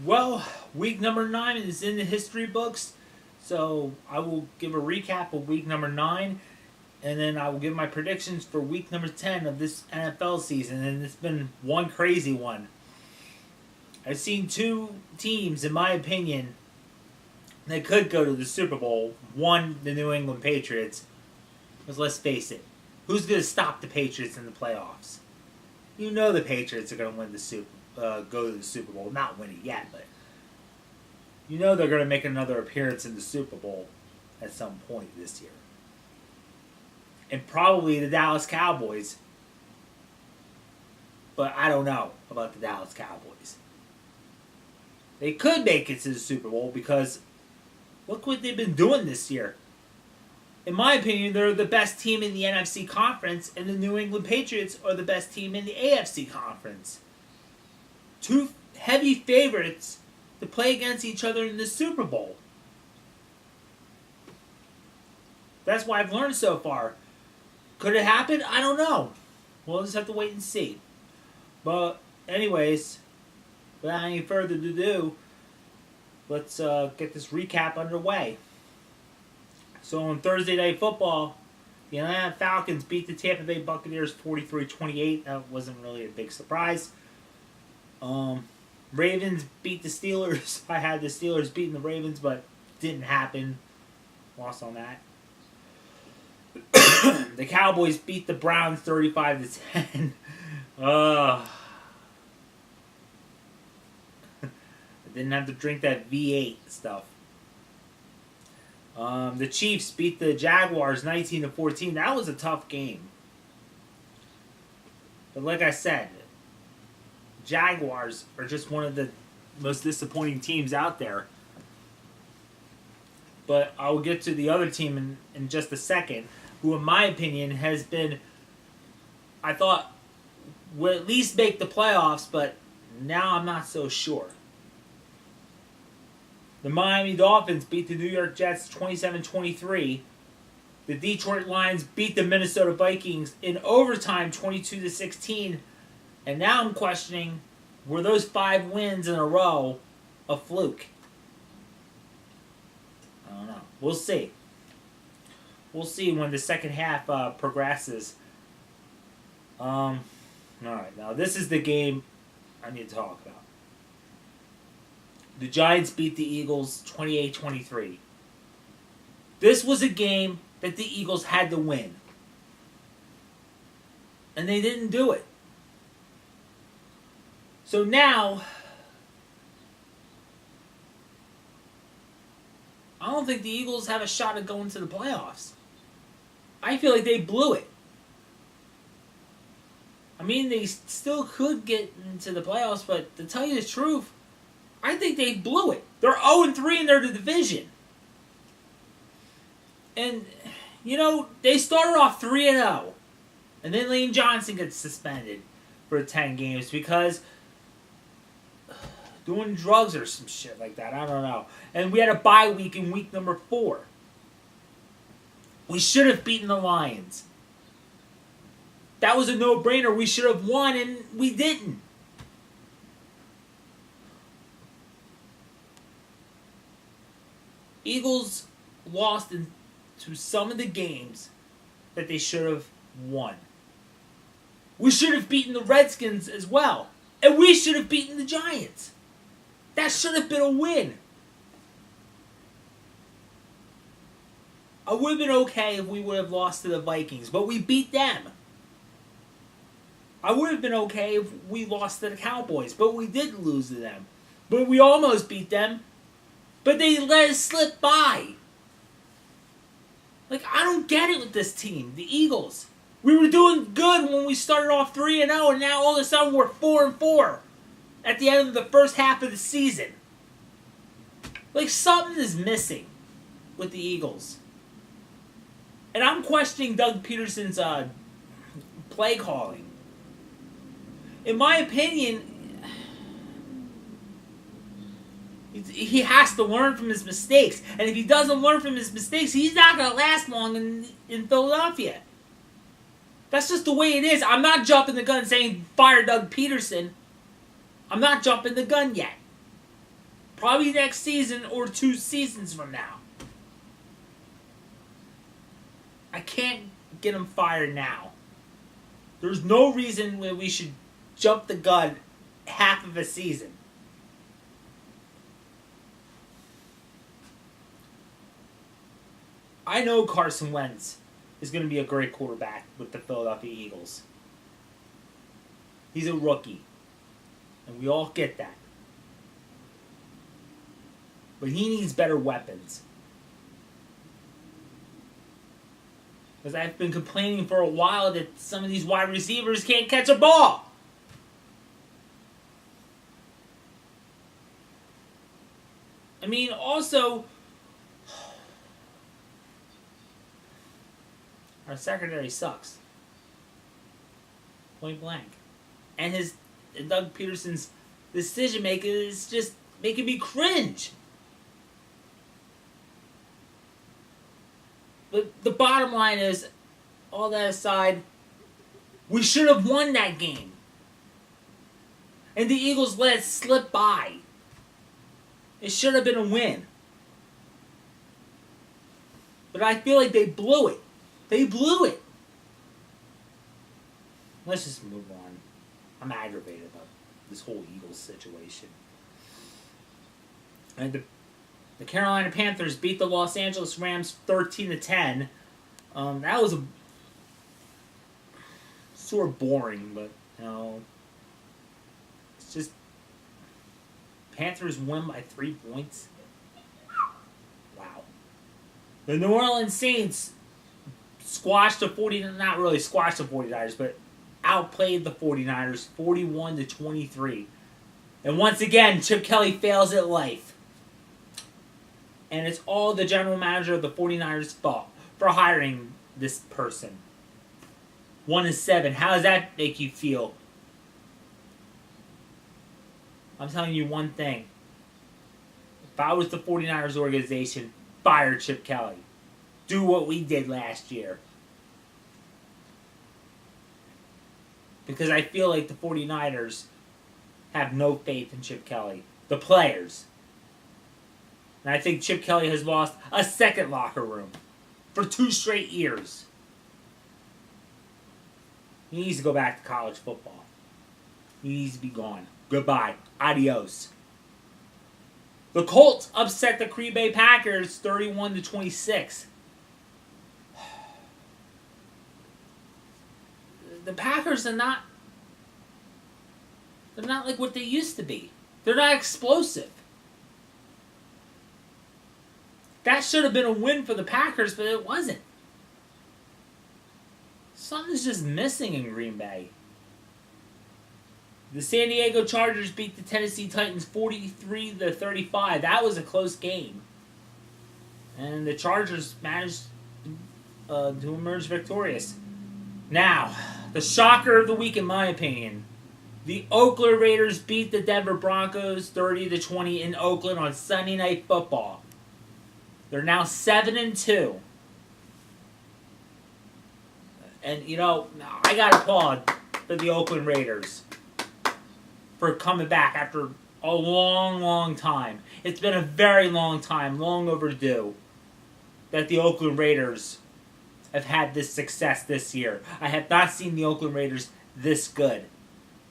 Well, week number 9 is in the history books, so I will give a recap of week number 9, and then I will give my predictions for week number 10 of this NFL season, and it's been one crazy one. I've seen two teams, in my opinion, that could go to the Super Bowl. One, the New England Patriots, because let's face it, who's going to stop the Patriots in the playoffs? You know the Patriots are going to win the go to the Super Bowl. Not win it yet, but you know they're going to make another appearance in the Super Bowl at some point this year. And probably the Dallas Cowboys. But I don't know about the Dallas Cowboys. They could make it to the Super Bowl because look what they've been doing this year. In my opinion, they're the best team in the NFC Conference, and the New England Patriots are the best team in the AFC Conference. Two heavy favorites to play against each other in the Super Bowl. That's what I've learned so far. Could it happen? I don't know. We'll just have to wait and see. But anyways, without any further ado, let's get this recap underway. So on Thursday Night Football, the Atlanta Falcons beat the Tampa Bay Buccaneers 43-28. That wasn't really a big surprise. Ravens beat the Steelers. I had the Steelers beating the Ravens, but didn't happen. Lost on that. The Cowboys beat the Browns 35-10. I didn't have to drink that V8 stuff. The Chiefs beat the Jaguars 19-14. That was a tough game. But like I said, Jaguars are just one of the most disappointing teams out there. But I'll get to the other team in just a second, who in my opinion has been, I thought, would at least make the playoffs, but now I'm not so sure. The Miami Dolphins beat the New York Jets 27-23. The Detroit Lions beat the Minnesota Vikings in overtime 22-16. And now I'm questioning, were those 5 wins in a row a fluke? I don't know. We'll see. We'll see when the second half progresses. Alright, now this is the game I need to talk about. The Giants beat the Eagles 28-23. This was a game that the Eagles had to win. And they didn't do it. So now, I don't think the Eagles have a shot at going to the playoffs. I feel like they blew it. I mean, they still could get into the playoffs, but to tell you the truth, I think they blew it. They're 0-3 in their division. And, you know, they started off 3-0. And then Lane Johnson gets suspended for 10 games because doing drugs or some shit like that. I don't know. And we had a bye week in week number 4. We should have beaten the Lions. That was a no-brainer. We should have won, and we didn't. Eagles lost to some of the games that they should have won. We should have beaten the Redskins as well. And we should have beaten the Giants. That should have been a win. I would have been okay if we would have lost to the Vikings, but we beat them. I would have been okay if we lost to the Cowboys, but we did lose to them. But we almost beat them. But they let us slip by. Like, I don't get it with this team, the Eagles. We were doing good when we started off 3-0, and now all of a sudden we're 4-4 at the end of the first half of the season. Like, something is missing with the Eagles. And I'm questioning Doug Peterson's play calling. In my opinion, he has to learn from his mistakes. And if he doesn't learn from his mistakes, he's not going to last long in Philadelphia. That's just the way it is. I'm not jumping the gun saying fire Doug Peterson. I'm not jumping the gun yet. Probably next season or 2 seasons from now. I can't get him fired now. There's no reason that we should jump the gun half of a season. I know Carson Wentz is going to be a great quarterback with the Philadelphia Eagles. He's a rookie. And we all get that. But he needs better weapons. Because I've been complaining for a while that some of these wide receivers can't catch a ball. I mean, also, our secondary sucks. Point blank. And Doug Peterson's decision making is just making me cringe. But the bottom line is, all that aside, we should have won that game. And the Eagles let it slip by. It should have been a win. But I feel like they blew it. They blew it. Let's just move on. I'm aggravated about this whole Eagles situation. And the Carolina Panthers beat the Los Angeles Rams 13-10. That was sort of boring, but it's just Panthers win by 3 points. Wow. The New Orleans Saints squashed the 49ers, not really squashed the 49ers, but outplayed the 49ers 41-23. And once again, Chip Kelly fails at life. And it's all the general manager of the 49ers' fault for hiring this person. 1-7. How does that make you feel? I'm telling you one thing. If I was the 49ers organization, fire Chip Kelly. Do what we did last year. Because I feel like the 49ers have no faith in Chip Kelly. The players. And I think Chip Kelly has lost a second locker room for 2 straight years. He needs to go back to college football. He needs to be gone. Goodbye. Adios. The Colts upset the Green Bay Packers 31-26. The Packers are not... They're not like what they used to be. They're not explosive. That should have been a win for the Packers, but it wasn't. Something's just missing in Green Bay. The San Diego Chargers beat the Tennessee Titans 43-35. That was a close game. And the Chargers managed to emerge victorious. Now, the shocker of the week, in my opinion. The Oakland Raiders beat the Denver Broncos 30-20 in Oakland on Sunday Night Football. They're now 7-2. And, I got to applaud for the Oakland Raiders for coming back after a long, long time. It's been a very long time, long overdue, that the Oakland Raiders have had this success this year. I have not seen the Oakland Raiders this good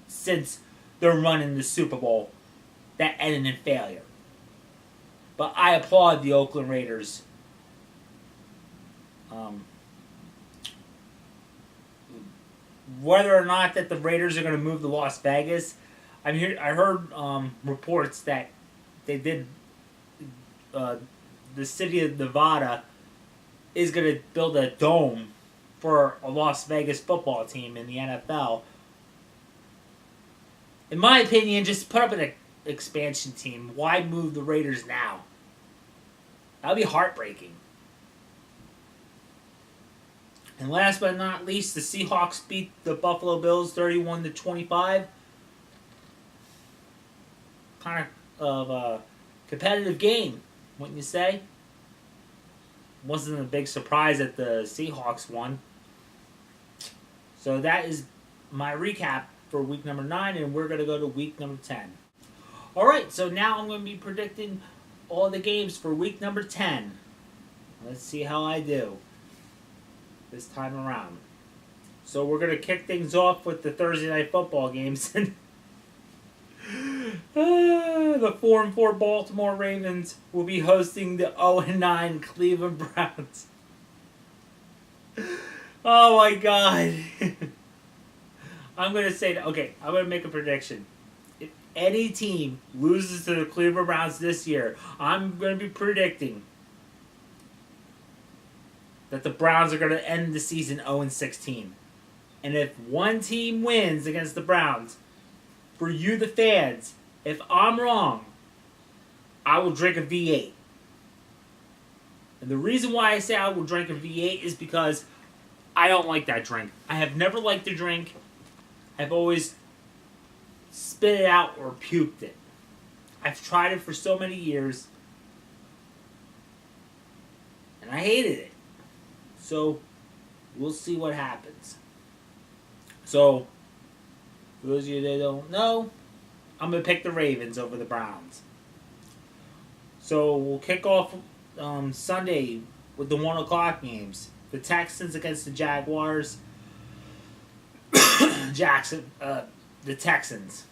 since their run in the Super Bowl that ended in failure. But I applaud the Oakland Raiders. Whether or not that the Raiders are going to move to Las Vegas, I heard reports that they did. The city of Nevada is going to build a dome for a Las Vegas football team in the NFL. In my opinion, just put up an expansion team. Why move the Raiders now? That would be heartbreaking. And last but not least, the Seahawks beat the Buffalo Bills 31-25. Kind of a competitive game, wouldn't you say? Wasn't a big surprise that the Seahawks won. So that is my recap for week number 9, and we're going to go to week number 10. Alright, so now I'm going to be predicting all the games for week number 10. Let's see how I do this time around. So we're going to kick things off with the Thursday Night Football games. The 4-4 Baltimore Ravens will be hosting the 0-9 Cleveland Browns. Oh my god. I'm going to say, okay, I'm going to make a prediction. If any team loses to the Cleveland Browns this year, I'm going to be predicting that the Browns are going to end the season 0-16. And if one team wins against the Browns, for you the fans, if I'm wrong, I will drink a V8. And the reason why I say I will drink a V8 is because I don't like that drink. I have never liked the drink. I've always spit it out or puked it. I've tried it for so many years, and I hated it. So, we'll see what happens. So, for those of you that don't know, I'm going to pick the Ravens over the Browns. So, we'll kick off Sunday with the 1 o'clock games. The Texans against the Jaguars. The Texans.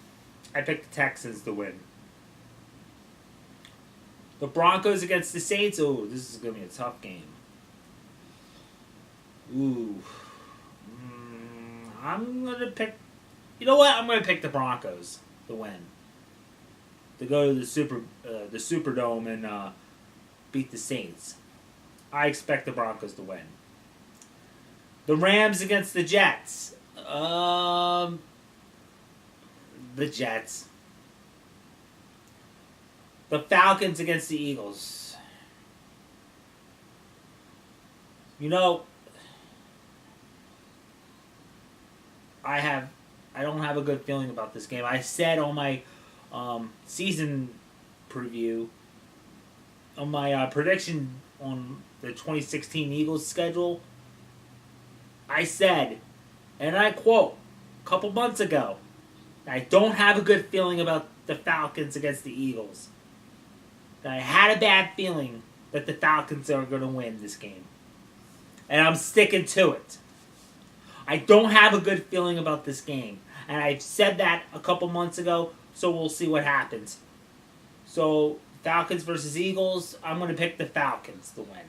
I picked the Texans to win. The Broncos against the Saints. Oh, this is going to be a tough game. Ooh. I'm going to pick... You know what? I'm going to pick the Broncos to win. To go to the Superdome and beat the Saints. I expect the Broncos to win. The Rams against the Jets. The Jets. The Falcons against the Eagles. You know, I don't have a good feeling about this game. I said on my season preview, on my prediction on the 2016 Eagles schedule, I said, and I quote, a couple months ago, I don't have a good feeling about the Falcons against the Eagles. I had a bad feeling that the Falcons are going to win this game. And I'm sticking to it. I don't have a good feeling about this game. And I said that a couple months ago, so we'll see what happens. So, Falcons versus Eagles, I'm going to pick the Falcons to win.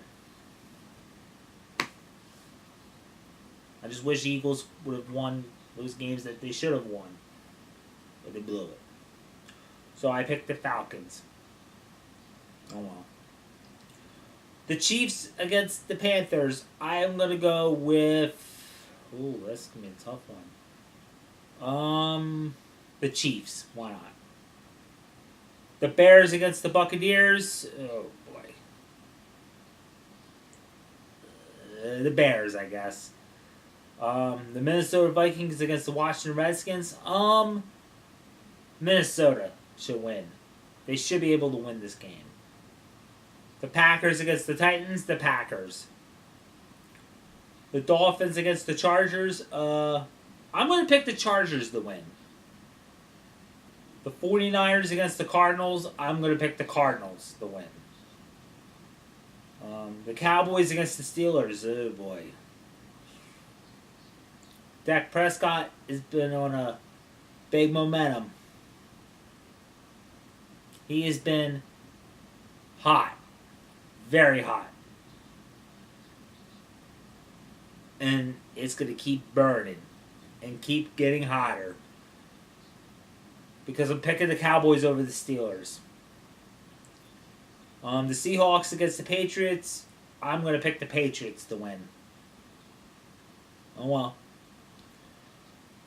I just wish the Eagles would have won those games that they should have won. But they blew it. So I picked the Falcons. Oh well. The Chiefs against the Panthers, I am going to go with... Ooh, that's going to be a tough one. The Chiefs. Why not? The Bears against the Buccaneers. Oh, boy. The Bears, I guess. The Minnesota Vikings against the Washington Redskins. Minnesota should win. They should be able to win this game. The Packers against the Titans. The Packers. The Dolphins against the Chargers. I'm going to pick the Chargers to win. The 49ers against the Cardinals. I'm going to pick the Cardinals to win. The Cowboys against the Steelers. Oh, boy. Dak Prescott has been on a big momentum. He has been hot. Very hot. And it's going to keep burning. And keep getting hotter. Because I'm picking the Cowboys over the Steelers. The Seahawks against the Patriots. I'm going to pick the Patriots to win. Oh well.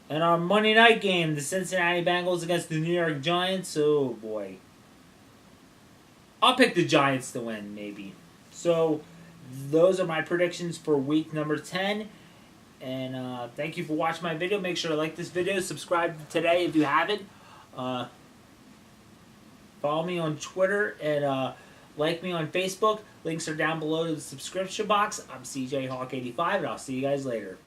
And our Monday night game, the Cincinnati Bengals against the New York Giants. Oh boy. I'll pick the Giants to win, maybe. So, those are my predictions for week number 10. And thank you for watching my video. Make sure to like this video. Subscribe today if you haven't. Follow me on Twitter and like me on Facebook. Links are down below to the subscription box. I'm CJ Hawk 85, and I'll see you guys later.